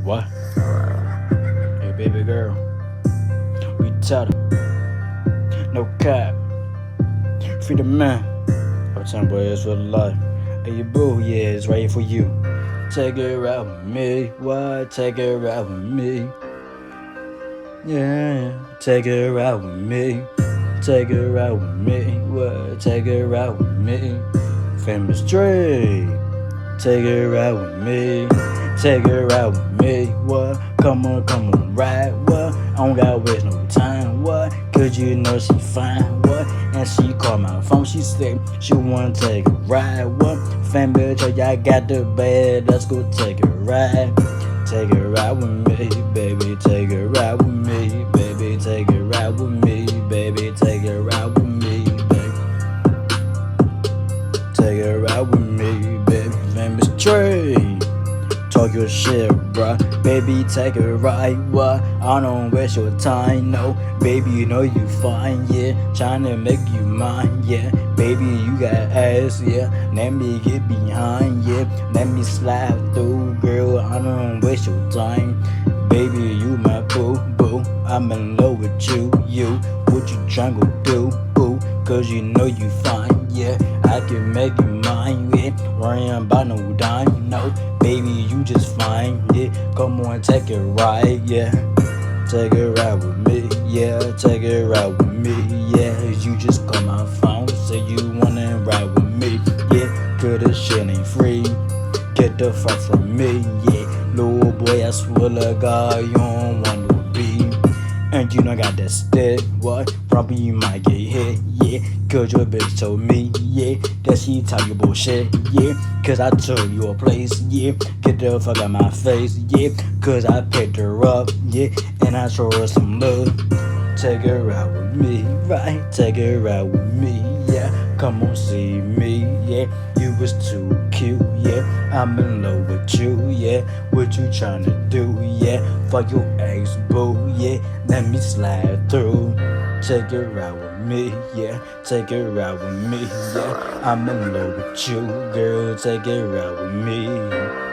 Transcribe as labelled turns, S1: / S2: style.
S1: What? Hey, baby girl, we tell her, no cap, free the man. I'm telling boy, it's for life. Hey, you boo, yeah, it's right here for you. Take her out with me, what? Take her out with me. Yeah, take her out with me. Take her out with me, what? Take her out with me. Famous Dre. Take her out with me. Take her out with me, what? Come on, ride, what? I don't gotta waste no time, what? Cause you know she fine, what? And she called my phone, she said she wanna take a ride, what? Fan bitch, oh, y'all got the bed, let's go take a ride. Take her out with me, baby, take her out with me, baby, take her out with me, baby, take her out with me, baby. Take her out with me, baby, famous Dre. Talk your shit, bruh. Baby, take a ride, what? I don't waste your time, no. Baby, you know you fine, yeah. Tryna make you mine, yeah. Baby, you got ass, yeah. Let me get behind, yeah. Let me slide through, girl. I don't waste your time. Baby, you my boo, boo. I'm in love with you, you. What you tryna do, boo? Cause you know you fine, yeah. I can make you mine, yeah. Worrying about no dime, no. Baby, you just fine, yeah. Come on, take a ride, yeah. Take a ride with me, yeah. Take a ride with me, yeah. You just call my phone, say you wanna ride with me, yeah. Cause this shit ain't free. Get the fuck from me, yeah. Little boy, I swear to God, you don't want to be. And you know I got that stick, what? Probably you might get hit, yeah. Cause your bitch told me, yeah, that she talking bullshit, yeah. Cause I told you a place, yeah. Get the fuck out my face, yeah. Cause I picked her up, yeah. And I show her some love. Take her out with me, right? Take her out with me, yeah. Come on, see me, yeah. You was too cute, yeah. I'm in love with you, yeah. What you tryna do, yeah? Fuck your ex, boo, yeah. Let me slide through. Take her out with me, yeah. Take her out with me, yeah. I'm in love with you, girl. Take her out with me.